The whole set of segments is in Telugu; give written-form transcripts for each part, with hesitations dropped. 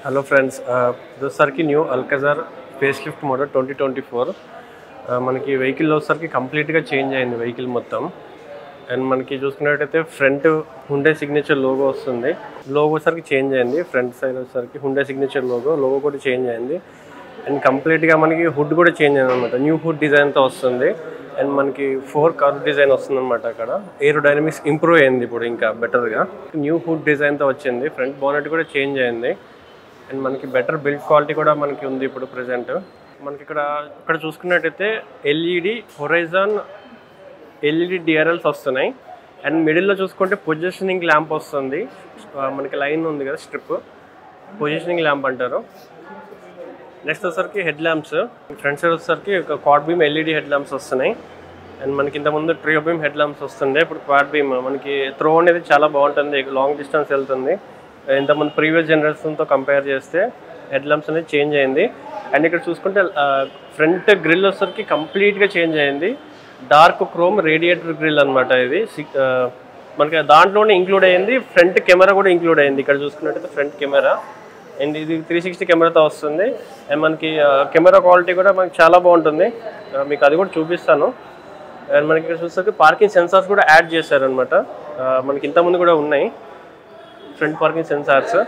Hello friends, this is new Alcazar facelift model 2024. మనకి వెహికల్ వచ్చేసరికి కంప్లీట్గా చేంజ్ అయింది వెహికల్ మొత్తం. అండ్ మనకి చూసుకున్నట్టయితే ఫ్రంట్ హుండే సిగ్నేచర్ లోగో వస్తుంది. లోగో వచ్చేసరికి చేంజ్ అయింది. ఫ్రంట్ సైడ్ వచ్చేసరికి హుండే సిగ్నేచర్ లోగో కూడా చేంజ్ అయింది. అండ్ కంప్లీట్గా మనకి హుడ్ కూడా చేంజ్ అయింది అనమాట. న్యూ హుడ్ డిజైన్తో వస్తుంది. అండ్ మనకి 4 కర్వ్ డిజైన్ వస్తుంది అనమాట. అక్కడ ఏరోడైనమిక్స్ ఇంప్రూవ్ అయింది ఇప్పుడు ఇంకా బెటర్గా. న్యూ హుడ్ డిజైన్తో వచ్చింది. ఫ్రంట్ బానెట్ కూడా చేంజ్ అయింది. అండ్ మనకి బెటర్ బిల్డ్ క్వాలిటీ కూడా మనకి ఉంది ఇప్పుడు ప్రెజెంట్. మనకి ఇక్కడ చూసుకున్నట్టయితే ఎల్ఈడి హొరైజన్ ఎల్ఈడి డిఆర్ఎల్స్ వస్తున్నాయి. అండ్ మిడిల్లో చూసుకుంటే పొజిషనింగ్ ల్యాంప్ వస్తుంది. మనకి లైన్ ఉంది కదా స్ట్రిప్, పొజిషనింగ్ ల్యాంప్ అంటారు. నెక్స్ట్ వచ్చేసరికి హెడ్ ల్యాంప్స్. ఫ్రంట్ సైడ్ వచ్చేసరికి ఒక quad beam LED head lamps వస్తున్నాయి. అండ్ మనకి ఇంతకుముందు ట్రియో బీమ్ హెడ్ ల్యాంప్స్ వస్తుండే, ఇప్పుడు క్వాడ్ బీమ్. మనకి త్రో అనేది చాలా బాగుంటుంది, లాంగ్ డిస్టెన్స్ వెళ్తుంది. ఇంతకుముందు ప్రీవియస్ జనరేషన్తో కంపేర్ చేస్తే హెడ్ ల్యాంప్స్ అనేది చేంజ్ అయింది. అండ్ ఇక్కడ చూసుకుంటే ఫ్రంట్ గ్రిల్ వచ్చేసరికి కంప్లీట్గా చేంజ్ అయింది. డార్క్ క్రోమ్ రేడియేటర్ గ్రిల్ అనమాట ఇది. మనకి దాంట్లోనే ఇంక్లూడ్ అయ్యింది. ఫ్రంట్ కెమెరా కూడా ఇంక్లూడ్ అయింది. ఇక్కడ చూసుకున్నట్టయితే ఫ్రంట్ కెమెరా, అండ్ ఇది 360 కెమెరాతో వస్తుంది. అండ్ మనకి కెమెరా క్వాలిటీ కూడా మనకి చాలా బాగుంటుంది. మీకు అది కూడా చూపిస్తాను. అండ్ మనకి ఇక్కడ చూస్తే పార్కింగ్ సెన్సార్స్ కూడా యాడ్ చేశారనమాట. మనకి ఇంతకుముందు కూడా ఉన్నాయి ఫ్రంట్ పార్కింగ్ సెన్సార్స్.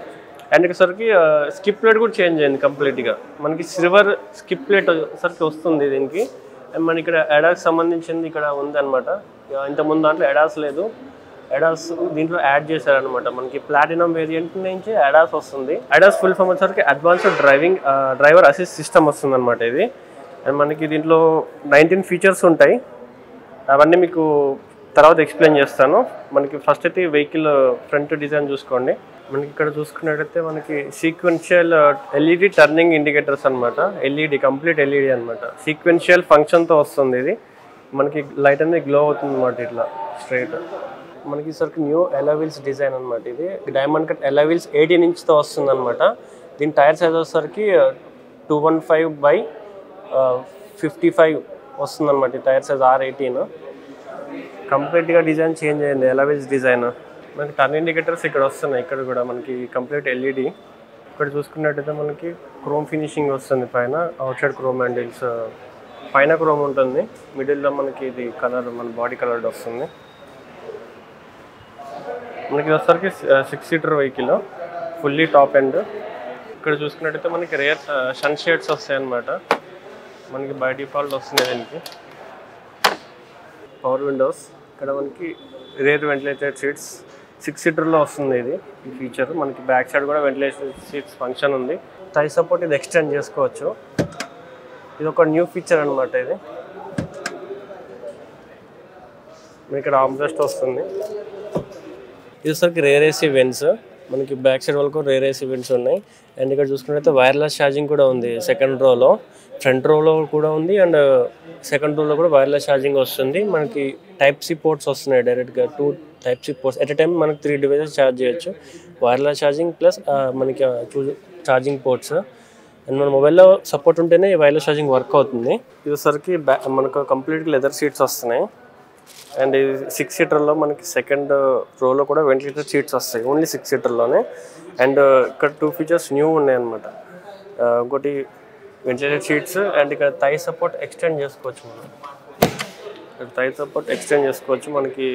అండ్ ఇక్కడికి స్కిప్ ప్లేట్ కూడా చేంజ్ అయింది కంప్లీట్గా. మనకి సిల్వర్ స్కిప్ ప్లేట్ సరికి వస్తుంది దీనికి. అండ్ మనకి ఇక్కడ ఎడాస్ సంబంధించింది ఇక్కడ ఉంది అనమాట. ఇంతకుముందు దాంట్లో ఎడాస్ లేదు, ఎడాస్ దీంట్లో యాడ్ చేశారనమాట. మనకి ప్లాటినం వేరియంట్ నుంచి ఎడాస్ వస్తుంది. ఎడాస్ ఫుల్ ఫామ్ వచ్చేసరికి అడ్వాన్స్డ్ డ్రైవర్ అసిస్ట్ సిస్టమ్ వస్తుంది అనమాట ఇది. అండ్ మనకి దీంట్లో 19 ఫీచర్స్ ఉంటాయి. అవన్నీ మీకు తర్వాత ఎక్స్ప్లెయిన్ చేస్తాను. మనకి ఫస్ట్ అయితే వెహికల్ ఫ్రంట్ డిజైన్ చూసుకోండి. మనకి ఇక్కడ చూసుకున్నట్టయితే మనకి సీక్వెన్షియల్ ఎల్ఈడి టర్నింగ్ ఇండికేటర్స్ అనమాట. ఎల్ఈడి కంప్లీట్ ఎల్ఈడి అనమాట. సీక్వెన్షియల్ ఫంక్షన్తో వస్తుంది ఇది. మనకి లైట్ అనేది గ్లో అవుతుంది అనమాట ఇట్లా స్ట్రైట్. మనకి సరికి న్యూ ఎలావీల్స్ డిజైన్ అనమాట. ఇది డైమండ్ కట్ ఎలావీల్స్ 18 ఇంచ్తో వస్తుంది అనమాట. దీని టైర్ సైజ్ వచ్చేసరికి 215/55 వస్తుంది అనమాట. ఈ టైర్ సైజ్ R18. కంప్లీట్గా డిజైన్ చేంజ్ అయింది ఎలావీల్స్ డిజైన్. మనకి టర్న్ ఇండికేటర్స్ ఇక్కడ వస్తున్నాయి. ఇక్కడ కూడా మనకి కంప్లీట్ ఎల్ఈడి. ఇక్కడ చూసుకున్నట్టయితే మనకి క్రోమ్ ఫినిషింగ్ వస్తుంది పైన. అవుట్ సైడ్ క్రోమ్ హ్యాండిల్స్, పైన క్రోమ్ ఉంటుంది. మిడిల్లో మనకి ఇది కలర్ మన బాడీ కలర్ వస్తుంది. మనకి వచ్చేసరికి 6 seater vehicle, fully top end. ఇక్కడ చూసుకున్నట్టయితే మనకి రేర్ సన్ షేడ్స్ వస్తాయి అన్నమాట. మనకి బై డిఫాల్ట్ వస్తుంది దీనికి. పవర్ విండోస్, ఇక్కడ మనకి రేర్ వెంటిలేటెడ్ సీట్స్ 6 సీటర్లో వస్తుంది ఇది ఈ ఫీచర్. మనకి బ్యాక్ సైడ్ కూడా వెంటిలేషన్ సీట్స్ ఫంక్షన్ ఉంది. థై సపోర్ట్ ఇది ఎక్స్టెండ్ చేసుకోవచ్చు. ఇది ఒక న్యూ ఫీచర్ అనమాట. ఇది ఇక్కడ ఆర్మ్రెస్ట్ వస్తుంది. ఇది సరికి రేర్ ఏసీ వెంట్స్. మనకి బ్యాక్ సైడ్ వరకు రేర్ ఏసీ వెంట్స్ ఉన్నాయి. అండ్ ఇక్కడ చూసుకున్నట్లయితే వైర్లెస్ ఛార్జింగ్ కూడా ఉంది సెకండ్ రోలో. ఫ్రంట్ రోలో కూడా ఉంది అండ్ సెకండ్ రోలో కూడా వైర్లెస్ ఛార్జింగ్ వస్తుంది. మనకి టైప్ సి పోర్ట్స్ వస్తున్నాయి డైరెక్ట్గా. 2 type C ports at a time మనకి 3 డివైజెస్ ఛార్జ్ చేయొచ్చు. వైర్లెస్ ఛార్జింగ్ ప్లస్ మనకి ఛార్జింగ్ పోర్ట్స్. అండ్ మన మొబైల్లో సపోర్ట్ ఉంటేనే వైర్లెస్ ఛార్జింగ్ వర్క్ అవుతుంది. ఇది సరికి మనకు కంప్లీట్గా లెదర్ సీట్స్ వస్తున్నాయి. అండ్ ఇది 6 సీటర్లో మనకి సెకండ్ రోలో కూడా వెంటిలేటర్ సీట్స్ వస్తాయి, ఓన్లీ 6 సీటర్లోనే. అండ్ ఇక్కడ 2 ఫీచర్స్ న్యూ ఉన్నాయి అన్నమాట. ఇంకోటి వెంటిలేటర్ సీట్స్. అండ్ ఇక్కడ థై సపోర్ట్ ఎక్స్టెండ్ చేసుకోవచ్చు. మనం ఇక్కడ థై సపోర్ట్ ఎక్స్టెండ్ చేసుకోవచ్చు. మనకి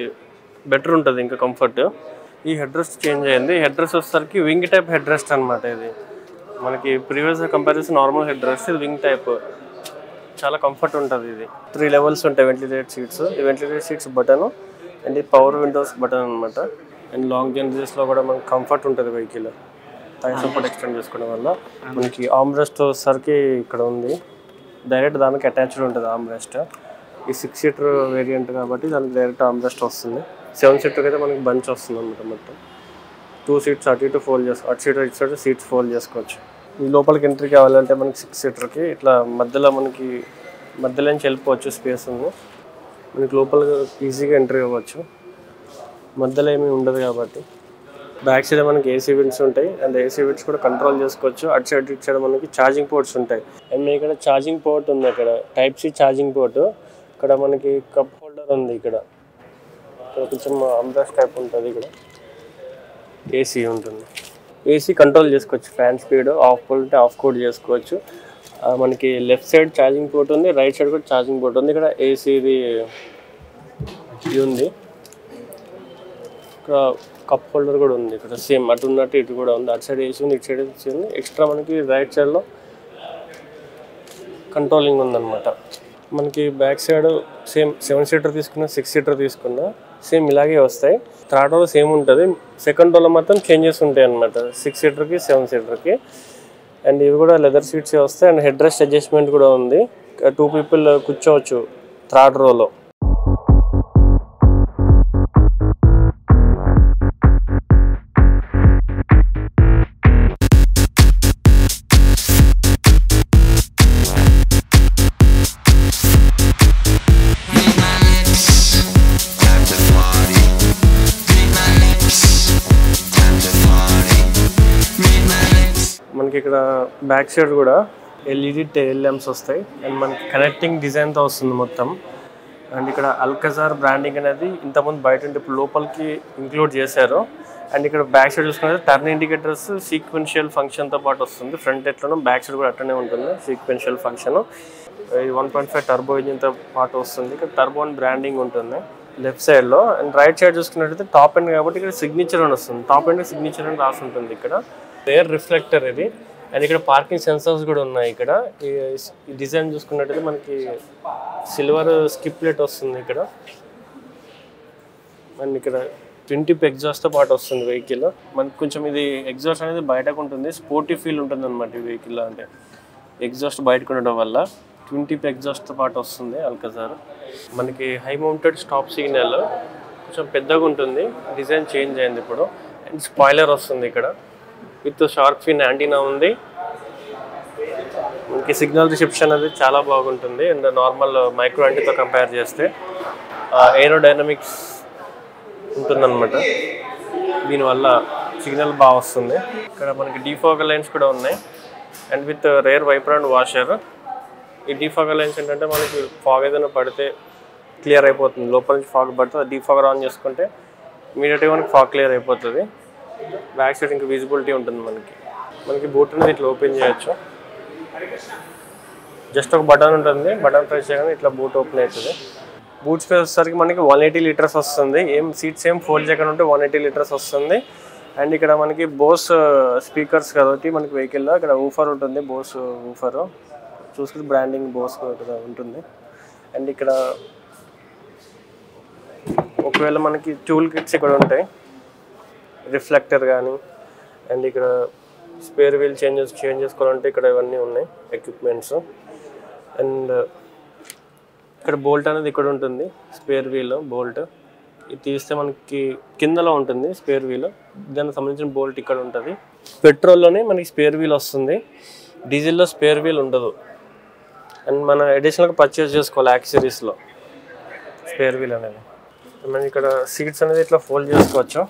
బెటర్ ఉంటుంది ఇంకా కంఫర్ట్. ఈ హెడ్ రెస్ట్ చేంజ్ అయింది. హెడ్ రెస్ట్ వచ్చేసరికి వింగ్ టైప్ హెడ్ రెస్ట్ అనమాట. ఇది మనకి previous comparison normal head rest, ఇది వింగ్ టైప్. చాలా కంఫర్ట్ ఉంటుంది. ఇది 3 లెవెల్స్ ఉంటాయి వెంటిలేటెడ్ సీట్స్. ఈ వెంటిలేటెడ్ సీట్స్ బటన్ అండ్ ఈ పవర్ విండోస్ బటన్ అనమాట. అండ్ లాంగ్ జర్నీస్లో కూడా మనకి కంఫర్ట్ ఉంటుంది వెహికల్. థై సపోర్ట్ ఎక్స్టెండ్ చేసుకోవడం వల్ల మనకి ఆర్మ్రెస్ట్ సరికి ఇక్కడ ఉంది. డైరెక్ట్ దానికి అటాచ్డ్ ఉంటుంది ఆర్మ్రెస్ట్. ఈ 6 సీటర్ వేరియంట్ కాబట్టి దానికి డైరెక్ట్ ఆర్మ్రెస్ట్ వస్తుంది. 7 సీటర్ అయితే మనకి బంచ్ వస్తుంది అనమాట. మొత్తం 2 సీట్స్ అటు ఇటు ఫోల్డ్ చేసుకోవచ్చు. అటు సీటర్ ఇటు సైడ్ సీట్స్ ఫోల్డ్ చేసుకోవచ్చు. ఈ లోపలికి ఎంట్రీ కావాలంటే మనకి 6 సీటర్కి ఇట్లా మధ్యలో నుంచి వెళ్ళిపోవచ్చు. స్పేస్ ఉంది మనకి, లోపల ఈజీగా ఎంట్రీ అవ్వచ్చు. మధ్యలో ఏమీ ఉండదు కాబట్టి. బ్యాక్ సైడ్ మనకి ఏసీ విండ్స్ ఉంటాయి. అండ్ ఏసీ విండ్స్ కూడా కంట్రోల్ చేసుకోవచ్చు. అటు సైడ్ ఇటు సైడ్ మనకి ఛార్జింగ్ పోర్ట్స్ ఉంటాయి. అండ్ ఇక్కడ ఛార్జింగ్ పోర్ట్ ఉంది. అక్కడ టైప్ సి ఛార్జింగ్ పోర్ట్. ఇక్కడ మనకి కప్ హోల్డర్ ఉంది. ఇక్కడ కొంచెం అంబ్రెస్ట్ టైప్ ఉంటుంది. ఇక్కడ ఏసీ ఉంటుంది. ఏసీ కంట్రోల్ చేసుకోవచ్చు, ఫ్యాన్ స్పీడ్ ఆఫ్ ఉంటే ఆఫ్ కూడా చేసుకోవచ్చు. మనకి లెఫ్ట్ సైడ్ ఛార్జింగ్ పోర్ట్ ఉంది, రైట్ సైడ్ కూడా ఛార్జింగ్ పోర్ట్ ఉంది. ఇక్కడ ఏసీది ఇది ఉంది, ఇక్కడ కప్ హోల్డర్ కూడా ఉంది. ఇక్కడ సేమ్ అటు ఉన్నట్టు ఇటు కూడా ఉంది, అటు సైడ్ ఏసీ ఉంది, ఇటు సైడ్ ఏసీ ఉంది. ఎక్స్ట్రా మనకి రైట్ సైడ్లో కంట్రోలింగ్ ఉందన్నమాట. మనకి బ్యాక్ సైడ్ సేమ్ 7 సీటర్ తీసుకున్నా 6 సీటర్ తీసుకున్నా సేమ్ ఇలాగే వస్తాయి. థర్డ్ రోలో సేమ్ ఉంటుంది, సెకండ్ రోలో మాత్రం చేంజెస్ ఉంటాయి అన్నమాట 6 సీటర్కి 7 సీటర్కి. అండ్ ఇవి కూడా లెదర్ సీట్సే వస్తాయి. అండ్ హెడ్ రెస్ట్ అడ్జస్ట్మెంట్ కూడా ఉంది, 2 పీపుల్ కూర్చోవచ్చు థర్డ్ రోలో. మనకి ఇక్కడ బ్యాక్ సైడ్ కూడా ఎల్ఈడి టెయిల్ ల్యాంప్స్ వస్తాయి. అండ్ మనకి కనెక్టింగ్ డిజైన్తో వస్తుంది మొత్తం. అండ్ ఇక్కడ అల్కజార్ బ్రాండింగ్ అనేది ఇంతకుముందు బయట ఉంటే ఇప్పుడు లోపలికి ఇంక్లూడ్ చేశారు. అండ్ ఇక్కడ బ్యాక్ సైడ్ చూసుకుంటే టర్న్ ఇండికేటర్స్ సీక్వెన్షియల్ ఫంక్షన్తో పాటు వస్తుంది. ఫ్రంట్ ఎట్లనో బ్యాక్ సైడ్ కూడా అట్లనే ఉంటుంది సీక్వెన్షియల్ ఫంక్షన్. ఇది 1.5 టర్బో ఇంజిన్తో పాటు వస్తుంది. ఇక్కడ టర్బో అని బ్రాండింగ్ ఉంటుంది లెఫ్ట్ సైడ్లో. అండ్ రైట్ సైడ్ చూసుకున్నట్టయితే టాప్ ఎండ్ కాబట్టి ఇక్కడ సిగ్నేచర్ అని వస్తుంది, టాప్ ఎండ్ సిగ్నేచర్ అని రాసి ఉంటుంది. ఇక్కడ రేర్ రిఫ్లెక్టర్ ఇది. అండ్ ఇక్కడ పార్కింగ్ సెన్సర్స్ కూడా ఉన్నాయి. ఇక్కడ ఈ డిజైన్ చూసుకున్నట్టయితే మనకి సిల్వర్ స్కిప్ ప్లేట్ వస్తుంది ఇక్కడ. అండ్ ఇక్కడ 20 ఎగ్జాస్ట్తో పాటు వస్తుంది వెహికల్. మనకి కొంచెం ఇది ఎగ్జాస్ట్ అనేది బయటకు ఉంటుంది, స్పోర్టీ ఫీల్ ఉంటుంది అనమాట ఈ వెహికల్లో. అంటే ఎగ్జాస్ట్ బయటకు ఉండడం వల్ల 20 ఎగ్జాస్ట్తో పాటు వస్తుంది అల్కజార్. మనకి హై మౌంటెడ్ స్టాప్ సిగ్నల్ కొంచెం పెద్దగా ఉంటుంది, డిజైన్ చేంజ్ అయింది ఇప్పుడు. అండ్ స్పాయిలర్ వస్తుంది ఇక్కడ విత్ షార్క్ ఫిన్ యాంటీనా ఉంది. మనకి సిగ్నల్ రిసెప్షన్ అనేది చాలా బాగుంటుంది. అండ్ నార్మల్ మైక్రో యాంటీతో కంపేర్ చేస్తే ఏరోడైనమిక్స్ ఉంటుందన్నమాట, దీనివల్ల సిగ్నల్ బాగా వస్తుంది. ఇక్కడ మనకి డీఫాగర్ లైన్స్ కూడా ఉన్నాయి and with rear wiper and washer. ఈ డీఫాగర్ లైన్స్ ఏంటంటే మనకి ఫాగ్ ఏదైనా పడితే క్లియర్ అయిపోతుంది, లోపల నుంచి ఫాగ్ పడితే అది డీఫాగర్ ఆన్ చేసుకుంటే ఇమీడియట్గా మనకి ఫాగ్ క్లియర్ అయిపోతుంది. బ్యాక్ సైడ్ ఇంకా విజిబిలిటీ ఉంటుంది మనకి బూట్ అనేది ఇట్లా ఓపెన్ చేయొచ్చు, జస్ట్ ఒక బటన్ ఉంటుంది, బటన్ ప్రెస్ చేయగానే ఇట్లా బూట్ ఓపెన్ అవుతుంది. బూట్ స్పేస్ వచ్చేసరికి మనకి 180 లీటర్స్ వస్తుంది. సీట్స్ ఏం ఫోల్డ్ చేయకుండా ఉంటే 180 లీటర్స్ వస్తుంది. అండ్ ఇక్కడ మనకి బోస్ స్పీకర్స్ కాబట్టి మనకి వెహికల్లో ఇక్కడ ఊఫర్ ఉంటుంది, బోస్ ఊఫర్ చూసుకుంటే బ్రాండింగ్ బోస్ ఉంటుంది. అండ్ ఇక్కడ ఒకవేళ మనకి టూల్ కిట్స్ ఇక్కడ ఉంటాయి, రిఫ్లెక్టర్ కానీ. అండ్ ఇక్కడ స్పేర్ వీల్ చేంజ్ చేసుకోవాలంటే ఇక్కడ ఇవన్నీ ఉన్నాయి ఎక్విప్మెంట్స్. అండ్ ఇక్కడ బోల్ట్ అనేది ఇక్కడ ఉంటుంది, స్పేర్ వీల్ బోల్ట్. ఇది తీస్తే మనకి కిందలో ఉంటుంది స్పేర్ వీల్, దానికి సంబంధించిన బోల్ట్ ఇక్కడ ఉంటుంది. పెట్రోల్లోనే మనకి స్పేర్ వీల్ వస్తుంది, డీజిల్లో స్పేర్ వీల్ ఉండదు. అండ్ మనం అడిషనల్గా పర్చేస్ చేసుకోవాలి యాక్సెసరీస్లో స్పేర్ వీల్ అనేది. మనం ఇక్కడ సీట్స్ అనేది ఇట్లా ఫోల్డ్ చేసుకోవచ్చు,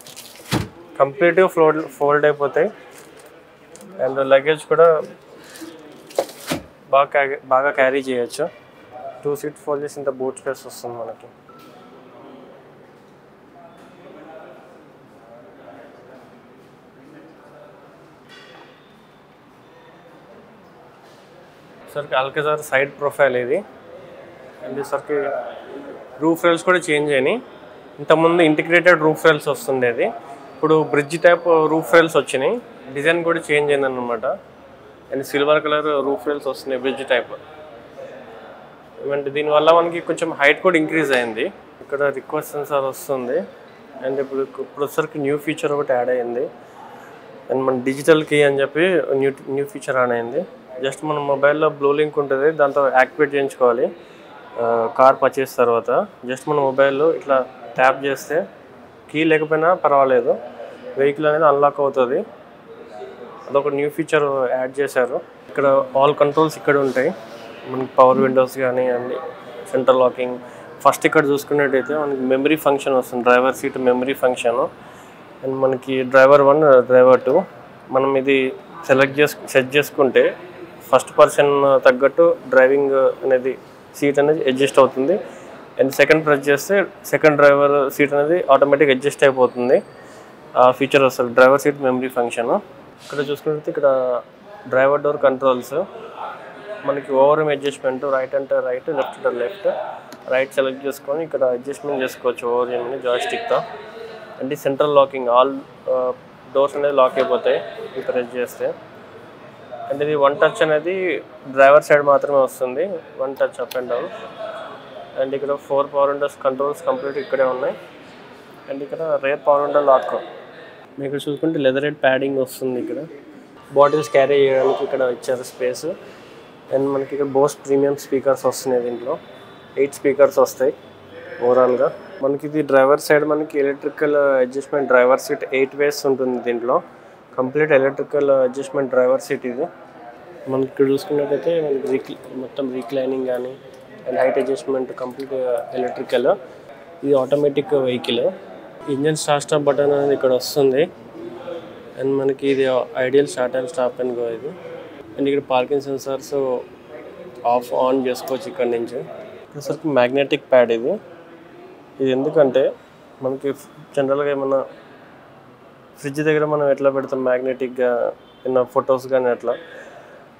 కంప్లీట్గా ఫోల్డ్ అయిపోతాయి. అండ్ లగేజ్ కూడా బాగా క్యారీ చేయొచ్చు. 2 సీట్ ఫోల్డ్ చేసి ఇంత బూట్ స్పేస్ వస్తుంది మనకి. సరికి అల్కజార్ సైడ్ ప్రొఫైల్ ఇది. అండ్ సరికి రూఫ్ రైల్స్ కూడా చేంజ్ అయినాయి. ఇంతకుముందు ఇంటిగ్రేటెడ్ రూఫ్ రైల్స్ వస్తుండేది, ఇప్పుడు బ్రిడ్జ్ టైప్ రూఫ్ రైల్స్ వచ్చినాయి. డిజైన్ కూడా చేంజ్ అయిందన్నమాట. And silver colour roof rails వస్తున్నాయి బ్రిడ్జ్ టైప్. అంటే దీనివల్ల మనకి కొంచెం హైట్ కూడా ఇంక్రీజ్ అయింది. ఇక్కడ రిక్వెస్ట్ సెన్సార్ వస్తుంది. అండ్ ఇప్పుడు వచ్చేసరికి న్యూ ఫీచర్ ఒకటి యాడ్ అయ్యింది. అండ్ మన డిజిటల్ కీ అని చెప్పి న్యూ ఫీచర్ యాడ్ అయింది. జస్ట్ మన మొబైల్లో బ్లూ లింక్ ఉంటుంది, దాంతో యాక్టివేట్ చేయించుకోవాలి కార్ పర్చేస్ తర్వాత. జస్ట్ మన మొబైల్లో ఇట్లా ట్యాప్ చేస్తే కీ లేకపోయినా పర్వాలేదు, వెహికల్ అనేది అన్లాక్ అవుతుంది. అదొక న్యూ ఫీచర్ యాడ్ చేశారు. ఇక్కడ ఆల్ కంట్రోల్స్ ఇక్కడ ఉంటాయి, మనకి పవర్ విండోస్ కానీ అన్ని సెంటర్ లాకింగ్. ఫస్ట్ ఇక్కడ చూసుకున్నట్టయితే మనకి మెమరీ ఫంక్షన్ వస్తుంది, driver seat memory function. And మనకి డ్రైవర్ 1 డ్రైవర్ 2 మనం ఇది సెట్ చేసుకుంటే ఫస్ట్ పర్సన్ తగ్గట్టు డ్రైవింగ్ అనేది సీట్ అనేది అడ్జస్ట్ అవుతుంది. అండ్ సెకండ్ ప్రెస్ చేస్తే సెకండ్ డ్రైవర్ సీట్ అనేది ఆటోమేటిక్ అడ్జస్ట్ అయిపోతుంది. ఆ ఫీచర్ వస్తుంది డ్రైవర్ సీట్ మెమరీ ఫంక్షన్. ఇక్కడ చూసుకుంటే ఇక్కడ డ్రైవర్ డోర్ కంట్రోల్స్, మనకి ఓవర్ అడ్జస్ట్మెంట్, రైట్ అంటే రైట్, లెఫ్ట్ అంటే లెఫ్ట్. రైట్ సెలెక్ట్ చేసుకొని ఇక్కడ అడ్జస్ట్మెంట్ చేసుకోవచ్చు ఓవర్ అని జాయ్స్టిక్తో. అంటే సెంట్రల్ లాకింగ్, ఆల్ డోర్స్ అనేది లాక్ అయిపోతాయి ఈ ప్రెస్ చేస్తే. అండ్ ఇది 1 టచ్ అనేది డ్రైవర్ సైడ్ మాత్రమే వస్తుంది, 1 touch up and down. And ఇక్కడ 4 పవర్ విండోస్ కంట్రోల్స్ కంప్లీట్ ఇక్కడే ఉన్నాయి. అండ్ ఇక్కడ రేర్ పవర్ విండో లాక్. మీకు చూసుకుంటే లెదరేట్ ప్యాడింగ్ వస్తుంది. ఇక్కడ బాటిల్స్ క్యారీ చేయడానికి ఇక్కడ ఇచ్చారు స్పేస్. అండ్ మనకి ఇక్కడ బోస్ ప్రీమియం స్పీకర్స్ వస్తున్నాయి. దీంట్లో 8 స్పీకర్స్ వస్తాయి ఓవరాల్గా. మనకి ఇది డ్రైవర్ సైడ్ మనకి electrical adjustment driver seat 8 ways ఉంటుంది. దీంట్లో complete electrical adjustment driver seat ఇది. మనకి ఇక్కడ చూసుకున్నట్టయితే మనకి మొత్తం రీక్లైనింగ్ కానీ and height adjustment complete electrical. ఇది automatic vehicle. Engine stop button అనేది ఇక్కడ వస్తుంది. అండ్ మనకి ఇది idle start and stop and go ఇది. అండ్ ఇక్కడ పార్కింగ్ సెన్సార్స్ ఆఫ్ ఆన్ చేసుకోవచ్చు ఇక్కడ నుంచి. అసలు మ్యాగ్నెటిక్ ప్యాడ్ ఇది. ఇది ఎందుకంటే మనకి జనరల్గా ఏమన్నా ఫ్రిడ్జ్ దగ్గర మనం ఎట్లా పెడతాం మ్యాగ్నెటిక్గా ఏమన్నా ఫొటోస్ కానీ అట్లా,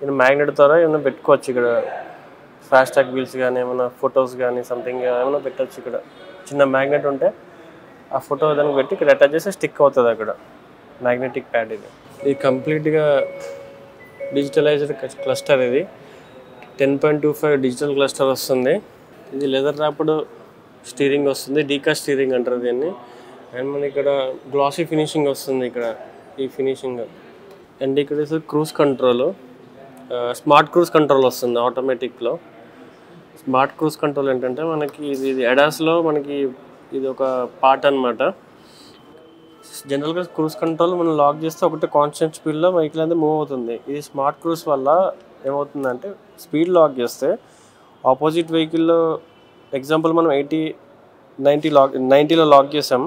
ఇది మ్యాగ్నెట్ ద్వారా ఏమైనా పెట్టుకోవచ్చు. ఇక్కడ ఫాస్టాగ్ వీల్స్ కానీ ఏమైనా ఫొటోస్ కానీ సంథింగ్ ఏమైనా పెట్టచ్చు. ఇక్కడ చిన్న మ్యాగ్నెట్ ఉంటే ఆ ఫోటో దానికి పెట్టి ఇక్కడ అటాచ్ చేస్తే స్టిక్ అవుతుంది అక్కడ. మ్యాగ్నెటిక్ ప్యాడ్ ఇది. ఇది కంప్లీట్గా డిజిటలైజ్డ్ క్లస్టర్. ఇది 10.25 డిజిటల్ క్లస్టర్ వస్తుంది. ఇది లెదర్ ర్యాప్డ్ స్టీరింగ్ వస్తుంది, డీకాస్ట్ స్టీరింగ్ అంటారు దీన్ని. అండ్ మనకి ఇక్కడ గ్లాసీ ఫినిషింగ్ వస్తుంది ఇక్కడ ఈ ఫినిషింగ్. అండ్ ఇక్కడ cruise control, smart cruise control వస్తుంది ఆటోమేటిక్లో. స్మార్ట్ క్రూజ్ కంట్రోల్ ఏంటంటే మనకి ఇది అడాస్లో మనకి ఇది ఒక పార్ట్ అనమాట. జనరల్గా క్రూజ్ కంట్రోల్ మనం లాక్ చేస్తే ఒకటే కాన్స్టెంట్ స్పీడ్లో వెహికల్ అనేది మూవ్ అవుతుంది. ఇది స్మార్ట్ క్రూజ్ వల్ల ఏమవుతుందంటే స్పీడ్ లాక్ చేస్తే ఆపోజిట్ వెహికల్లో ఎగ్జాంపుల్ మనం 90లో లాక్ చేసాం,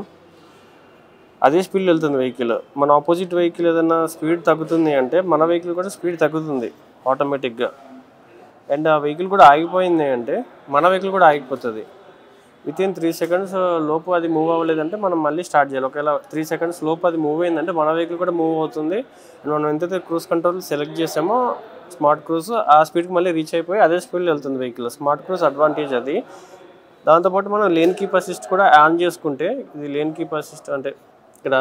అదే స్పీడ్లో వెళ్తుంది వెహికల్. మన ఆపోజిట్ వెహికల్ ఏదైనా స్పీడ్ తగ్గుతుంది అంటే మన వెహికల్ కూడా స్పీడ్ తగ్గుతుంది ఆటోమేటిక్గా. అండ్ ఆ వెహికల్ కూడా ఆగిపోయింది అంటే మన వెహికల్ కూడా ఆగిపోతుంది. వితిన్ 3 సెకండ్స్ లోపు అది మూవ్ అవ్వలేదంటే మనం మళ్ళీ స్టార్ట్ చేయాలి. ఒకవేళ 3 సెకండ్స్ లోపు అది మూవ్ అయిందంటే మన వెహికల్ కూడా మూవ్ అవుతుంది. అండ్ మనం ఎంతైతే క్రూజ్ కంట్రోల్ సెలెక్ట్ చేసామో స్మార్ట్ క్రూజ్ ఆ స్పీడ్కి మళ్ళీ రీచ్ అయిపోయి అదే స్పీడ్లో వెళ్తుంది వెహికల్. స్మార్ట్ క్రూజ్ అడ్వాంటేజ్ అది. దాంతోపాటు మనం లేన్ కీప్ అసిస్ట్ కూడా ఆన్ చేసుకుంటే, ఇది లేన్ కీప్ అసిస్ట్ అంటే ఇక్కడ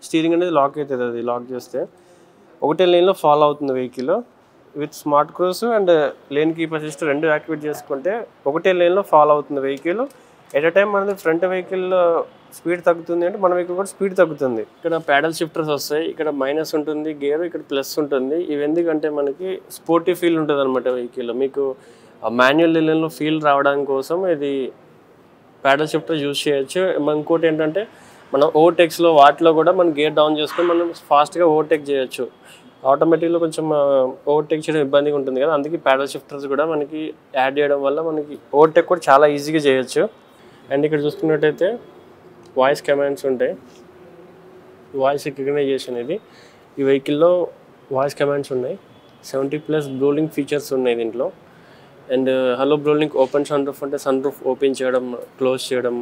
స్టీరింగ్ అనేది లాక్ అవుతుంది. అది లాక్ చేస్తే ఒకటే లేన్లో ఫాలో అవుతుంది vehicle. With smart cruise and lane keep assist రెండు యాక్టివేట్ చేసుకుంటే ఒకటే లేన్లో ఫాలో అవుతుంది వెహికల్. ఎట్ ఎ టైం మనది ఫ్రంట్ వెహికల్ స్పీడ్ తగ్గుతుంది అంటే మన వెహికల్ కూడా స్పీడ్ తగ్గుతుంది. ఇక్కడ ప్యాడల్ షిఫ్టర్స్ వస్తాయి. ఇక్కడ మైనస్ ఉంటుంది గేర్, ఇక్కడ ప్లస్ ఉంటుంది. ఇవి ఎందుకంటే మనకి స్పోర్టీ ఫీల్ ఉంటుంది అనమాట వెహికల్. మీకు మాన్యువల్ లేన్లో ఫీల్ రావడానికి కోసం ఇది ప్యాడల్ షిఫ్టర్ యూజ్ చేయొచ్చు. ఇంకోటి ఏంటంటే మనం ఓవర్టేక్స్లో వాటిలో కూడా మనం గేర్ డౌన్ చేసుకొని మనం ఫాస్ట్గా ఓవర్టేక్ చేయొచ్చు. ఆటోమేటిక్లో కొంచెం ఓవర్టేక్ చేయడం ఇబ్బందిగా ఉంటుంది కదా, అందుకే ప్యాడల్ షిఫ్టర్స్ కూడా మనకి యాడ్ చేయడం వల్ల మనకి ఓవర్టేక్ కూడా చాలా ఈజీగా చేయొచ్చు. అండ్ ఇక్కడ చూసుకున్నట్టయితే వాయిస్ కమాండ్స్ ఉంటాయి, వాయిస్ రికగ్నైజేషన్. ఇది ఈ వెహికల్లో వాయిస్ కమాండ్స్ ఉన్నాయి. 70+ బ్లోలింగ్ ఫీచర్స్ ఉన్నాయి దీంట్లో. And hello Bluelink open sunroof అంటే సన్ రూఫ్ ఓపెన్ చేయడం, క్లోజ్ చేయడం.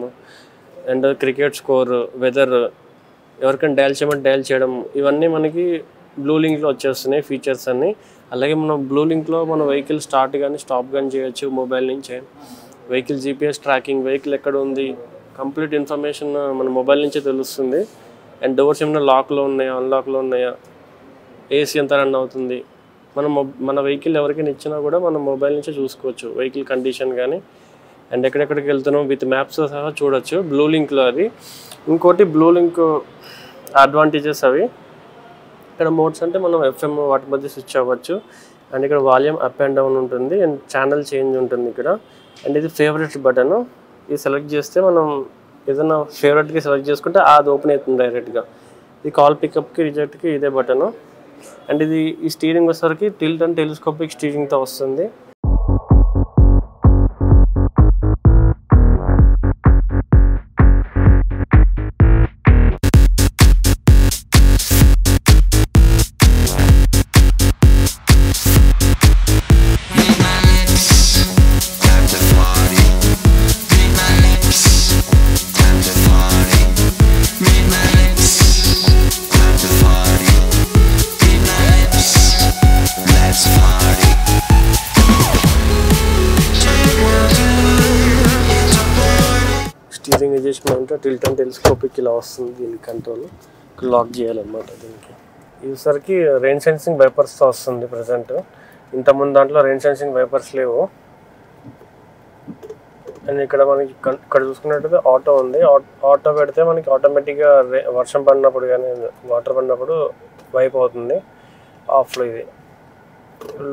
అండ్ క్రికెట్ స్కోర్, వెదర్, ఎవరికైనా డయల్ చేయమంటే డయల్ చేయడం, ఇవన్నీ మనకి బ్లూ లింక్లో వచ్చేస్తున్నాయి ఫీచర్స్ అన్నీ. అలాగే మనం బ్లూ లింక్లో మన వెహికల్ స్టార్ట్ కానీ స్టాప్ కానీ చేయొచ్చు మొబైల్ నుంచే. వెహికల్ GPS ట్రాకింగ్, వెహికల్ ఎక్కడ ఉంది, కంప్లీట్ ఇన్ఫర్మేషన్ మన మొబైల్ నుంచే తెలుస్తుంది. అండ్ డోర్స్ ఏమైనా లాక్లో ఉన్నాయా, అన్లాక్లో ఉన్నాయా, ఏసీ ఎంత రన్ అవుతుంది, మన వెహికల్ ఎవరికైనా ఇచ్చినా కూడా మనం మొబైల్ నుంచే చూసుకోవచ్చు వెహికల్ కండిషన్ కానీ. అండ్ ఎక్కడెక్కడికి వెళ్తున్నాం విత్ మ్యాప్స్ సహా చూడొచ్చు బ్లూ లింక్లో అది. ఇంకోటి బ్లూ లింక్ అడ్వాంటేజెస్ అవి. ఇక్కడ మోడ్స్ అంటే మనం FM వాటి మధ్య స్విచ్ అవ్వచ్చు. అండ్ ఇక్కడ వాల్యూమ్ అప్ అండ్ డౌన్ ఉంటుంది. అండ్ ఛానల్ చేంజ్ ఉంటుంది ఇక్కడ. అండ్ ఇది ఫేవరెట్ బటన్. ఇది సెలెక్ట్ చేస్తే మనం ఏదైనా ఫేవరెట్కి సెలెక్ట్ చేసుకుంటే అది ఓపెన్ అవుతుంది డైరెక్ట్గా. ఇది కాల్ పికప్కి, రిజెక్ట్కి ఇదే బటను. అండ్ ఇది ఈ స్టీరింగ్ వచ్చేసరికి టిల్ట్ అండ్ టెలిస్కోపిక్ స్టీరింగ్తో వస్తుంది. టిల్ట్ అండ్ టెలిస్కోపిక్ ఇలా వస్తుంది దీనికి కంట్రోల్. లాక్ చేయాలన్నమాట దీనికి. ఇది రెయిన్ సెన్సింగ్ వైపర్స్తో వస్తుంది ప్రజెంట్. ఇంతకుముందు దాంట్లో రెయిన్ సెన్సింగ్ వైపర్స్ లేవు. అండ్ ఇక్కడ మనకి ఇక్కడ చూసుకున్నట్టయితే ఆటో ఉంది. ఆటో పెడితే మనకి ఆటోమేటిక్గా వర్షం పడినప్పుడు కానీ వాటర్ పడినప్పుడు వైప్ అవుతుంది. ఆఫ్లో ఇది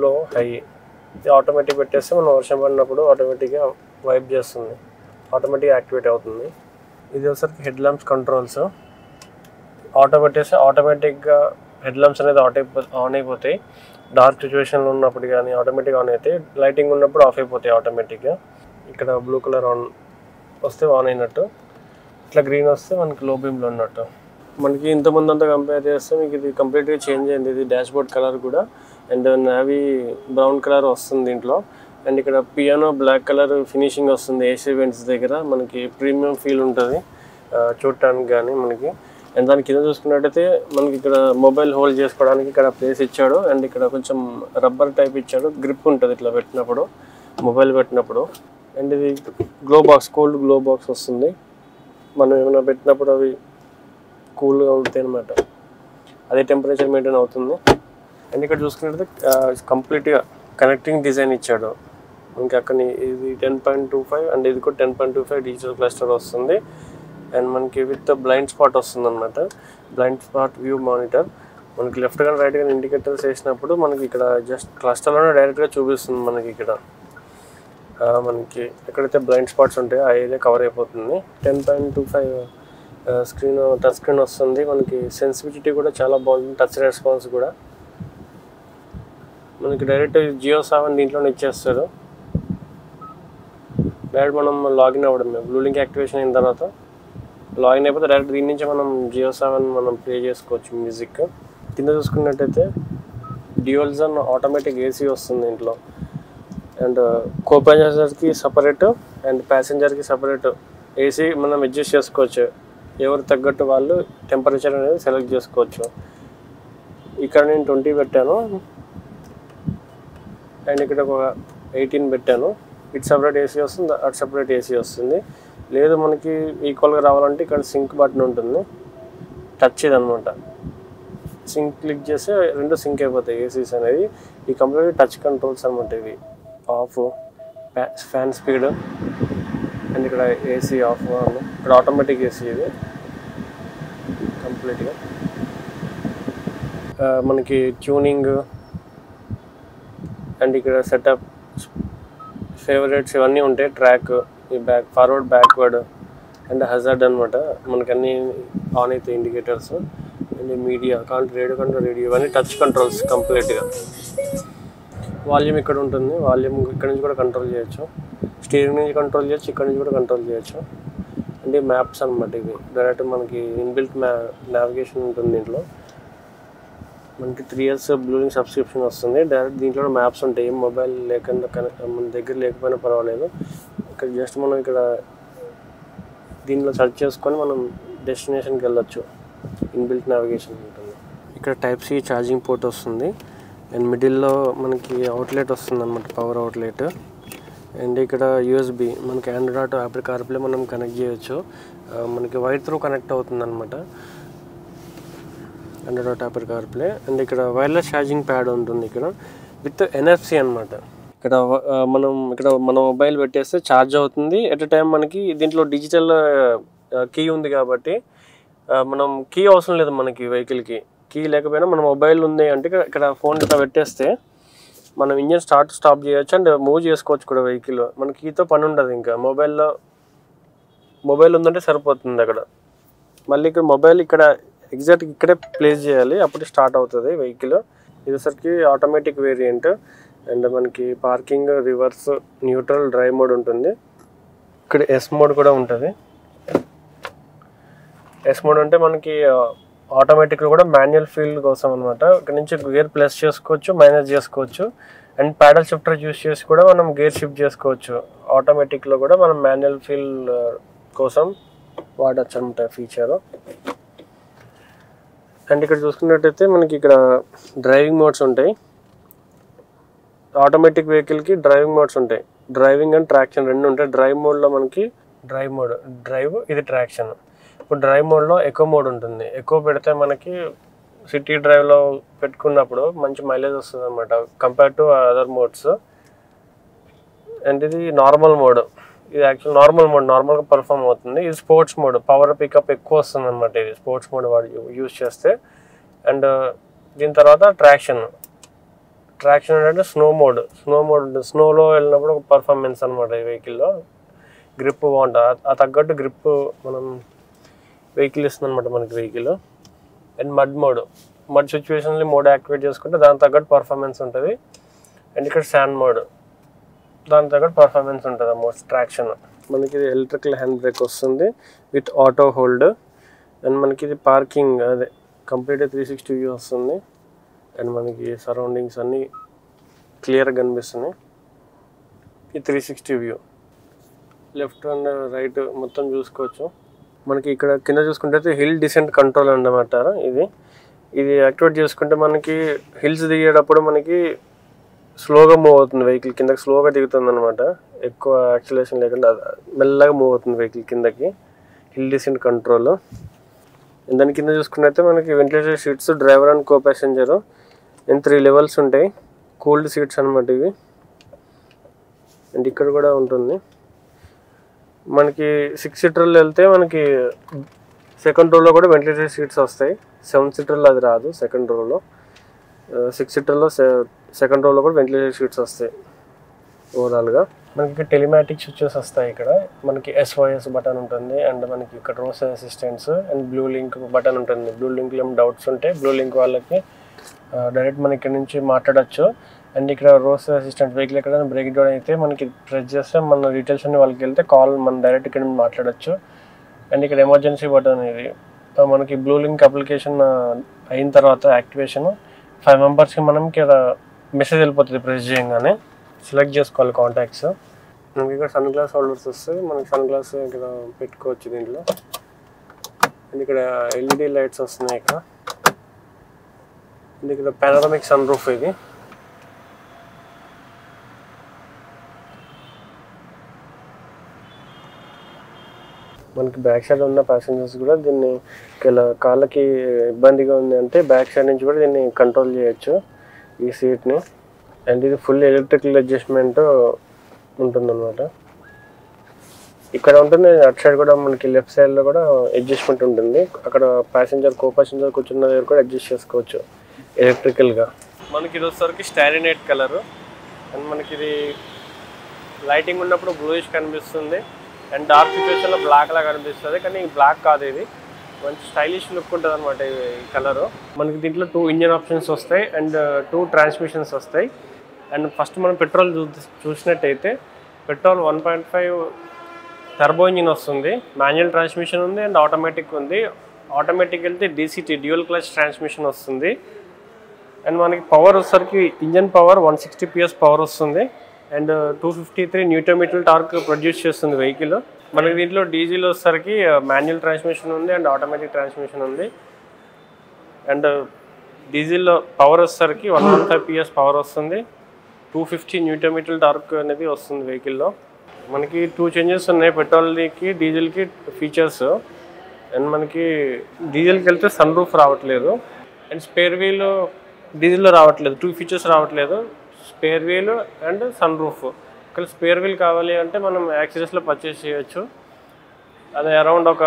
లో హై. ఇది ఆటోమేటిక్ పెట్టేస్తే మనం వర్షం పడినప్పుడు ఆటోమేటిక్గా వైప్ చేస్తుంది, ఆటోమేటిక్గా యాక్టివేట్ అవుతుంది. ఇది ఒకసారి హెడ్ ల్యాంప్స్ కంట్రోల్స్. ఆటో పెట్టేస్తే ఆటోమేటిక్గా హెడ్ ల్యాంప్స్ అనేది ఆన్ అయిపోతాయి. డార్క్ సిచ్యువేషన్లో ఉన్నప్పుడు కానీ ఆటోమేటిక్గా ఆన్ అవుతాయి. లైటింగ్ ఉన్నప్పుడు ఆఫ్ అయిపోతాయి ఆటోమేటిక్గా. ఇక్కడ బ్లూ కలర్ ఆన్ వస్తే ఆన్ అయినట్టు, ఇట్లా గ్రీన్ వస్తే మనకి లో బీమ్లో ఉన్నట్టు. మనకి ఇంతకుముందు అంతా కంపేర్ చేస్తే మీకు ఇది కంప్లీట్గా చేంజ్ అయింది. ఇది డాష్ బోర్డ్ కలర్ కూడా అండ్ నావీ బ్రౌన్ కలర్ వస్తుంది దీంట్లో. అండ్ ఇక్కడ పియానో బ్లాక్ కలర్ ఫినిషింగ్ వస్తుంది. ఏసీ వెంట్స్ దగ్గర మనకి ప్రీమియం ఫీల్ ఉంటుంది చూడటానికి కానీ మనకి. అండ్ దాని కింద చూసుకున్నట్టయితే మనకి ఇక్కడ మొబైల్ హోల్డ్ చేసుకోవడానికి ఇక్కడ ప్లేస్ ఇచ్చాడు. అండ్ ఇక్కడ కొంచెం రబ్బర్ టైప్ ఇచ్చాడు, గ్రిప్ ఉంటుంది ఇట్లా పెట్టినప్పుడు, మొబైల్ పెట్టినప్పుడు. అండ్ ఇది glow box, cold glow box వస్తుంది. మనం ఏమైనా పెట్టినప్పుడు అవి కూల్గా ఉంటాయి అన్నమాట, అదే టెంపరేచర్ మెయింటైన్ అవుతుంది. అండ్ ఇక్కడ చూసుకున్నట్టయితే కంప్లీట్గా కనెక్టింగ్ డిజైన్ ఇచ్చాడు. మనకి అక్కడ ఇది 10.25 అండ్ ఇది కూడా 10.25 డిజిటల్ క్లస్టర్ వస్తుంది. అండ్ మనకి విత్ బ్లైండ్ స్పాట్ వస్తుంది అనమాట. బ్లైండ్ స్పాట్ వ్యూ మానిటర్ మనకి లెఫ్ట్ కానీ రైట్ కానీ ఇండికేటర్స్ వేసినప్పుడు మనకి ఇక్కడ జస్ట్ క్లస్టర్లోనే డైరెక్ట్గా చూపిస్తుంది. మనకి ఇక్కడ మనకి ఎక్కడైతే బ్లైండ్ స్పాట్స్ ఉంటాయో ఆ ఏరియా కవర్ అయిపోతుంది. 10.25 స్క్రీన్, టచ్ స్క్రీన్ వస్తుంది. మనకి సెన్సిటివిటీ కూడా చాలా బాగుంటుంది, టచ్ రెస్పాన్స్ కూడా. మనకి డైరెక్ట్ జియో 7 దీంట్లోనే ఇచ్చేస్తారు. డైరెక్ట్ మనం లాగిన్ అవ్వడమే. బ్లూ లింక్ యాక్టివేషన్ అయిన తర్వాత లాగిన్ అయిపోతే డైరెక్ట్ దీని నుంచి మనం జియో 7 మనం ప్లే చేసుకోవచ్చు మ్యూజిక్. కింద చూసుకున్నట్టయితే డ్యూయల్ ఆటోమేటిక్ ఏసీ వస్తుంది దీంట్లో. అండ్ కో ప్యాసింజర్కి సపరేట్ అండ్ ప్యాసింజర్కి సపరేట్ ఏసీ మనం అడ్జస్ట్ చేసుకోవచ్చు. ఎవరు తగ్గట్టు వాళ్ళు టెంపరేచర్ అనేది సెలెక్ట్ చేసుకోవచ్చు. ఇక్కడ నేను 20 పెట్టాను అండ్ ఇక్కడ ఒక 18 పెట్టాను. ఇటు సపరేట్ ఏసీ వస్తుంది, అటు సపరేట్ ఏసీ వస్తుంది. లేదు మనకి ఈక్వల్గా రావాలంటే ఇక్కడ సింక్ బటన్ ఉంటుంది, టచ్ ఇది అనమాట. సింక్ క్లిక్ చేస్తే రెండు సింక్ అయిపోతాయి ఏసీస్ అనేది. ఈ కంప్లీట్ టచ్ కంట్రోల్స్ అనమాట. ఇవి ఆఫ్, ఫ్యాన్ స్పీడ్ అండ్ ఇక్కడ ఏసీ ఆఫ్, ఇక్కడ ఆటోమేటిక్ ఏసీ ఇది కంప్లీట్గా. మనకి ట్యూనింగ్ అండ్ ఇక్కడ సెటప్, ఫేవరెట్స్ ఇవన్నీ ఉంటాయి. ట్రాక్, ఈ ఫార్వర్డ్ బ్యాక్వర్డ్ అండ్ హజార్డ్ అనమాట. మనకి అన్నీ ఆన్ అవుతాయి ఇండికేటర్స్. అండ్ మీడియా రేడియో ఇవన్నీ టచ్ కంట్రోల్స్ కంప్లీట్గా. వాల్యూమ్ ఇక్కడ ఉంటుంది, వాల్యూమ్ ఇక్కడ నుంచి కూడా కంట్రోల్ చేయొచ్చు. స్టీరింగ్ నుంచి కంట్రోల్ చేయొచ్చు, ఇక్కడ నుంచి కూడా కంట్రోల్ చేయొచ్చు. అంటే మ్యాప్స్ అనమాట. ఇది డైరెక్ట్ మనకి ఇన్బిల్ట్ నావిగేషన్ ఉంటుంది దీంట్లో. మనకి 3 years బ్లూ లింక్ సబ్స్క్రిప్షన్ వస్తుంది. డైరెక్ట్ దీంట్లో మ్యాప్స్ ఉంటాయి. మొబైల్ లేకుండా మన దగ్గర లేకపోయినా పర్వాలేదు. ఇక్కడ జస్ట్ మనం ఇక్కడ దీనిలో సెర్చ్ చేసుకొని మనం డెస్టినేషన్కి వెళ్ళొచ్చు. ఇన్బిల్ట్ నావిగేషన్ ఉంటుంది. ఇక్కడ Type-C ఛార్జింగ్ పోర్ట్ వస్తుంది. అండ్ మిడిల్లో మనకి అవుట్లెట్ వస్తుంది అనమాట, పవర్ అవుట్లెట్. అండ్ ఇక్కడ USB, మనకి ఆండ్రాయిడ్ ఆటో, యాపిల్ కార్ప్లే మనం కనెక్ట్ చేయొచ్చు. మనకి వైర్ త్రూ కనెక్ట్ అవుతుంది అనమాట, Android auto, Apple CarPlay. And ఇక్కడ వైర్లెస్ ఛార్జింగ్ ప్యాడ్ ఉంటుంది ఇక్కడ విత్ NFC అనమాట. ఇక్కడ మన మొబైల్ పెట్టేస్తే ఛార్జ్ అవుతుంది. ఎట్ ఎ టైం మనకి దీంట్లో డిజిటల్ కీ ఉంది కాబట్టి మనం కీ అవసరం లేదు. మనకి వెహికల్కి కీ లేకపోయినా మన మొబైల్ ఉంది అంటే ఇక్కడ ఫోన్ ఇట్లా పెట్టేస్తే మనం ఇంజన్ స్టాప్ చేయొచ్చు అండ్ మూవ్ చేసుకోవచ్చు కూడా వెహికల్. మన కీతో పని ఉండదు. ఇంకా మొబైల్ ఉందంటే సరిపోతుంది అక్కడ. మళ్ళీ ఇక్కడ మొబైల్ ఇక్కడ ఎగ్జాక్ట్ ఇక్కడే ప్లేస్ చేయాలి, అప్పుడు స్టార్ట్ అవుతుంది వెహికల్. ఇదేసరికి ఆటోమేటిక్ వేరియంట్. అండ్ మనకి parking, reverse, neutral, drive mode ఉంటుంది. ఇక్కడ ఎస్ మోడ్ కూడా ఉంటుంది. ఎస్ మోడ్ అంటే మనకి ఆటోమేటిక్లో కూడా మాన్యువల్ ఫీల్ కోసం అనమాట. ఇక్కడ నుంచి గేర్ ప్లస్ చేసుకోవచ్చు, మైనస్ చేసుకోవచ్చు. అండ్ ప్యాడల్ షిఫ్టర్ యూస్ చేసి కూడా మనం గేర్ షిఫ్ట్ చేసుకోవచ్చు. ఆటోమేటిక్లో కూడా మనం మాన్యువల్ ఫీల్ కోసం వాడచ్చు అనమాట ఫీచరు. అండ్ ఇక్కడ చూసుకున్నట్టయితే మనకి ఇక్కడ డ్రైవింగ్ మోడ్స్ ఉంటాయి. ఆటోమేటిక్ వెహికల్కి డ్రైవింగ్ మోడ్స్ ఉంటాయి. డ్రైవింగ్ అండ్ ట్రాక్షన్ రెండు ఉంటాయి. డ్రైవ్ మోడ్లో మనకి డ్రైవ్ ఇది ట్రాక్షన్. ఇప్పుడు డ్రైవ్ మోడ్లో ఎకో మోడ్ ఉంటుంది. ఎకో పెడితే మనకి సిటీ డ్రైవ్లో పెట్టుకున్నప్పుడు మంచి మైలేజ్ వస్తుంది అనమాట compare to other modes. And ఇది నార్మల్ మోడ్. ఇది యాక్చువల్ నార్మల్గా పర్ఫామ్ అవుతుంది. ఇది స్పోర్ట్స్ మోడ్, పవర్ పికప్ ఎక్కువ వస్తుంది అనమాట. ఇది స్పోర్ట్స్ మోడ్ వాడు యూజ్ చేస్తే. అండ్ దీని తర్వాత ట్రాక్షన్ అంటే స్నో మోడ్ ఉంటుంది. స్నోలో వెళ్ళినప్పుడు ఒక పర్ఫార్మెన్స్ అనమాట ఈ వెహికల్లో. గ్రిప్ బాగుంటుంది, ఆ తగ్గట్టు గ్రిప్ మనం వెహికల్ ఇస్తుంది అనమాట మనకి వెహికల్. అండ్ మడ్ సిచ్యువేషన్లో మోడ్ యాక్టివేట్ చేసుకుంటే దాని తగ్గట్టు పర్ఫార్మెన్స్ ఉంటుంది. అండ్ ఇక్కడ శాండ్ మోడ్, దాని తగ్గట్టు పర్ఫార్మెన్స్ ఉంటుంది మోస్ట్. ట్రాక్షన్ మనకి ఇది ఎలక్ట్రికల్ హ్యాండ్ బ్రేక్ వస్తుంది విత్ ఆటో హోల్డ్. అండ్ మనకి ఇది పార్కింగ్ అదే కంప్లీట్గా 360 వ్యూ వస్తుంది. అండ్ మనకి సరౌండింగ్స్ అన్నీ క్లియర్గా కనిపిస్తున్నాయి. ఈ 360 వ్యూ లెఫ్ట్ అండ్ రైట్ మొత్తం చూసుకోవచ్చు. మనకి ఇక్కడ కింద చూసుకుంటే హిల్ డిసెంట్ కంట్రోల్ అన్నమాట. ఇది యాక్టివేట్ చేసుకుంటే మనకి హిల్స్ దిగేటప్పుడు మనకి స్లోగా మూవ్ అవుతుంది వెహికల్, కిందకి స్లోగా దిగుతుంది అనమాట. ఎక్కువ యాక్సిలేషన్ లేకుండా మెల్లగా మూవ్ అవుతుంది వెహికల్ కిందకి. Hill descent control. దాని కింద చూసుకున్నట్లయితే మనకి ventilated seats driver and co passenger and 3 levels ఉంటాయి. కూల్డ్ సీట్స్ అనమాట ఇవి. అండ్ ఇక్కడ కూడా ఉంటుంది. మనకి 6 సీటర్లో వెళ్తే మనకి సెకండ్ రోలో కూడా వెంటిలేటెడ్ సీట్స్ వస్తాయి. 7 సీటర్లో అది రాదు. సెకండ్ రోలో 6 సీటర్లో సెకండ్ రోలో కూడా వెంటిలేటెడ్ సీట్స్ వస్తాయి. ఓవరాల్గా మనకి టెలిమాటిక్ స్విచెస్ వస్తాయి. ఇక్కడ మనకి SOS బటన్ ఉంటుంది. అండ్ మనకి ఇక్కడ రోస్ assistants and blue link button ఉంటుంది. బ్లూ లింక్లో ఏం డౌట్స్ ఉంటే బ్లూ లింక్ వాళ్ళకి డైరెక్ట్ మన ఇక్కడ నుంచి మాట్లాడచ్చు. అండ్ ఇక్కడ రోస్ అసిస్టెంట్ వెహికల్ ఎక్కడైనా బ్రేక్ డౌన్ అయితే మనకి ప్రెస్ చేస్తే మన డీటెయిల్స్ అన్ని వాళ్ళకి వెళ్తే కాల్ మనం డైరెక్ట్ ఇక్కడ నుంచి మాట్లాడచ్చు. అండ్ ఇక్కడ ఎమర్జెన్సీ బటన్ ఇది మనకి బ్లూ లింక్ అప్లికేషన్ అయిన తర్వాత యాక్టివేషన్ 5 మెంబర్స్కి మనం ఇక్కడ మెసేజ్ వెళ్ళిపోతుంది. ప్రెస్ చేయగానే సెలెక్ట్ చేసుకోవాలి కాంటాక్ట్స్. మనకి ఇక్కడ సన్ గ్లాస్ హోల్డర్స్ వస్తాయి. మనకి సన్ గ్లాస్ ఇక్కడ పెట్టుకోవచ్చు దీంట్లో. అండ్ ఇక్కడ LED లైట్స్ వస్తున్నాయి. ఇక్కడ పానోరామిక్ సన్ రూఫ్. ఇది మనకి బ్యాక్ సైడ్ ఉన్న ప్యాసింజర్స్ కూడా దీన్ని కాళ్ళకి ఇబ్బందిగా ఉంది అంటే బ్యాక్ సైడ్ నుంచి కూడా దీన్ని కంట్రోల్ చేయొచ్చు ఈ సీట్ని. అండ్ ఇది ఫుల్ ఎలక్ట్రికల్ అడ్జస్ట్మెంట్ ఉంటుందన్నమాట. ఇక్కడ ఉంటుంది. అటు సైడ్ కూడా మనకి లెఫ్ట్ సైడ్లో కూడా అడ్జస్ట్మెంట్ ఉంటుంది. అక్కడ కో ప్యాసింజర్ కూర్చున్న దగ్గర కూడా అడ్జస్ట్ చేసుకోవచ్చు ఎలక్ట్రికల్గా. మనకి ఇది వచ్చేసరికి స్టారీ నైట్ కలరు. అండ్ మనకి ఇది లైటింగ్ ఉన్నప్పుడు బ్లూయిష్ కనిపిస్తుంది. అండ్ డార్క్ సిచ్యువేషన్లో బ్లాక్ లాగా కనిపిస్తుంది, కానీ బ్లాక్ కాదు. ఇది మంచి స్టైలిష్ లుక్ ఉంటుంది అనమాట ఈ కలరు. మనకి దీంట్లో 2 ఇంజన్ ఆప్షన్స్ వస్తాయి అండ్ 2 ట్రాన్స్మిషన్స్ వస్తాయి. అండ్ ఫస్ట్ మనం పెట్రోల్ చూసినట్టయితే పెట్రోల్ 1.5 టర్బో ఇంజిన్ వస్తుంది. మాన్యువల్ ట్రాన్స్మిషన్ ఉంది అండ్ ఆటోమేటిక్ ఉంది. ఆటోమేటిక్ వెళ్తే DCT డ్యూయల్ క్లచ్ ట్రాన్స్మిషన్ వస్తుంది. అండ్ మనకి పవర్ వచ్చేసరికి ఇంజన్ పవర్ 160 PS పవర్ వస్తుంది. అండ్ 253 న్యూటన్ టార్క్ ప్రొడ్యూస్ చేస్తుంది వెహికల్. మనకి దీంట్లో డీజిల్ వచ్చేసరికి మాన్యువల్ ట్రాన్స్మిషన్ ఉంది అండ్ ఆటోమేటిక్ ట్రాన్స్మిషన్ ఉంది. అండ్ డీజిల్లో పవర్ వచ్చేసరికి 115 PS పవర్ వస్తుంది. 250 న్యూటన్ టార్క్ అనేది వస్తుంది వెహికల్లో. మనకి 2 చేంజెస్ ఉన్నాయి పెట్రోల్కి డీజిల్కి ఫీచర్స్. అండ్ మనకి డీజిల్కి వెళ్తే సన్ రూఫ్ రావట్లేదు. అండ్ స్పేర్ వీల్ డీజిల్లో రావట్లేదు. 2 ఫీచర్స్ రావట్లేదు, spare wheel and sun roof. ఇక్కడ స్పేర్ వీల్ కావాలి అంటే మనం యాక్సిడెంట్స్లో పర్చేస్ చేయొచ్చు. అది అరౌండ్ ఒక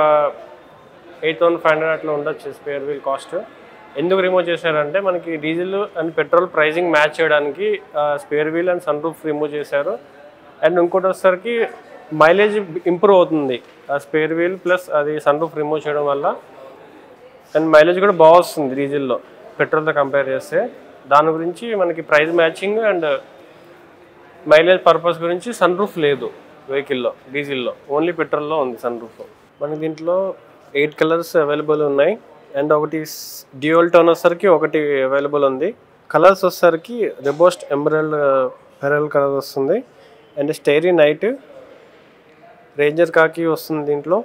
8,500 అట్లా ఉండొచ్చు స్పేర్ వీల్ కాస్ట్. ఎందుకు రిమూవ్ చేశారంటే మనకి diesel and petrol pricing match చేయడానికి spare wheel and sun roof remove చేశారు. అండ్ ఇంకోటి వచ్చేసరికి మైలేజ్ ఇంప్రూవ్ అవుతుంది ఆ స్పేర్ వీల్ ప్లస్ అది సన్ రూఫ్ రిమూవ్ చేయడం వల్ల. అండ్ మైలేజ్ కూడా బాగా వస్తుంది డీజిల్లో పెట్రోల్తో కంపేర్ చేస్తే. దాని గురించి మనకి price matching and mileage purpose గురించి సన్ రూఫ్ లేదు వెహికల్లో. డీజిల్లో ఓన్లీ పెట్రోల్లో ఉంది సన్ రూఫ్. మనకి దీంట్లో 8 కలర్స్ అవైలబుల్ ఉన్నాయి. అండ్ ఒకటి డ్యూయల్ టోన్ వచ్చేసరికి ఒకటి అవైలబుల్ ఉంది. కలర్స్ వచ్చేసరికి రిబోస్ట్ ఎమరల్డ్ పెరల్ కలర్ వస్తుంది. And starry night, ranger khaki వస్తుంది దీంట్లో,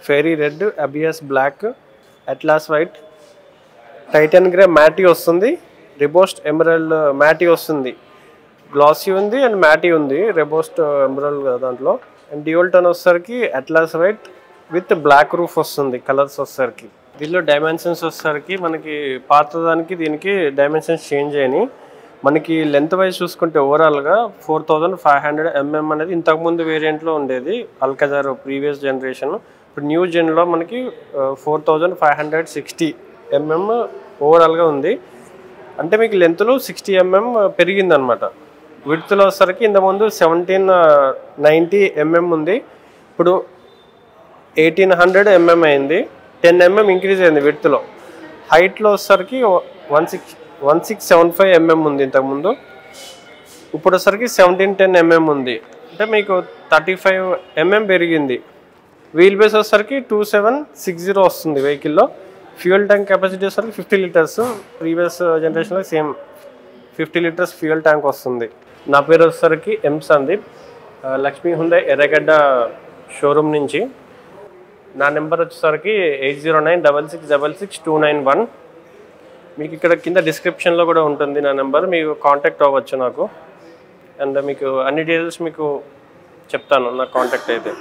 fiery red, abyss black, atlas white, titan grey matte వస్తుంది, రిబోస్ట్ ఎమరల్డ్ మ్యాటీ వస్తుంది. గ్లాసీ ఉంది అండ్ మ్యాటీ ఉంది రిబోస్ట్ ఎమరల్డ్ దాంట్లో. అండ్ డ్యూయల్ టోన్ వచ్చేసరికి Atlas white with black roof వస్తుంది కలర్స్ వచ్చేసరికి. దీనిలో డైమెన్షన్స్ వచ్చేసరికి మనకి పాతదానికి దీనికి డైమెన్షన్స్ చేంజ్ అయినాయి. మనకి లెంత్ వైజ్ చూసుకుంటే ఓవరాల్గా 4500 mm అనేది ఇంతకుముందు వేరియంట్లో ఉండేది అల్కజార్ ప్రీవియస్ జనరేషన్. ఇప్పుడు న్యూ జెన్లో మనకి 4560 mm ఓవరాల్గా ఉంది. అంటే మీకు లెంత్లో 60 mm పెరిగిందనమాట. విడ్త్లో వచ్చేసరికి ఇంతకుముందు 1790 mm ఉంది, ఇప్పుడు 1800 mm అయింది. 10 mm ఇంక్రీజ్ అయింది విడ్త్లో. హైట్లో వచ్చేసరికి 1675 mm ఉంది ఇంతకుముందు, ఇప్పుడు వచ్చేసరికి 1710 mm ఉంది. అంటే మీకు 35 mm పెరిగింది. వీల్ బేస్ వచ్చేసరికి 2760 వస్తుంది వెహికల్లో. ఫ్యూయల్ ట్యాంక్ కెపాసిటీ వచ్చేసరికి 50 లీటర్స్. ప్రీవియస్ జనరేషన్లో సేమ్ 50 లీటర్స్ ఫ్యూయల్ ట్యాంక్ వస్తుంది. నా పేరు వచ్చేసరికి ఎం సందీప్, లక్ష్మీ హుండై ఎర్రగడ్డ షోరూమ్ నుంచి. నా నెంబర్ వచ్చేసరికి 8096666291. మీకు ఇక్కడ కింద డిస్క్రిప్షన్లో కూడా ఉంటుంది నా నెంబర్, మీకు కాంటాక్ట్ అవ్వచ్చు నాకు. అండ్ మీకు అన్ని డీటెయిల్స్ మీకు చెప్తాను నాకు కాంటాక్ట్ అయితే.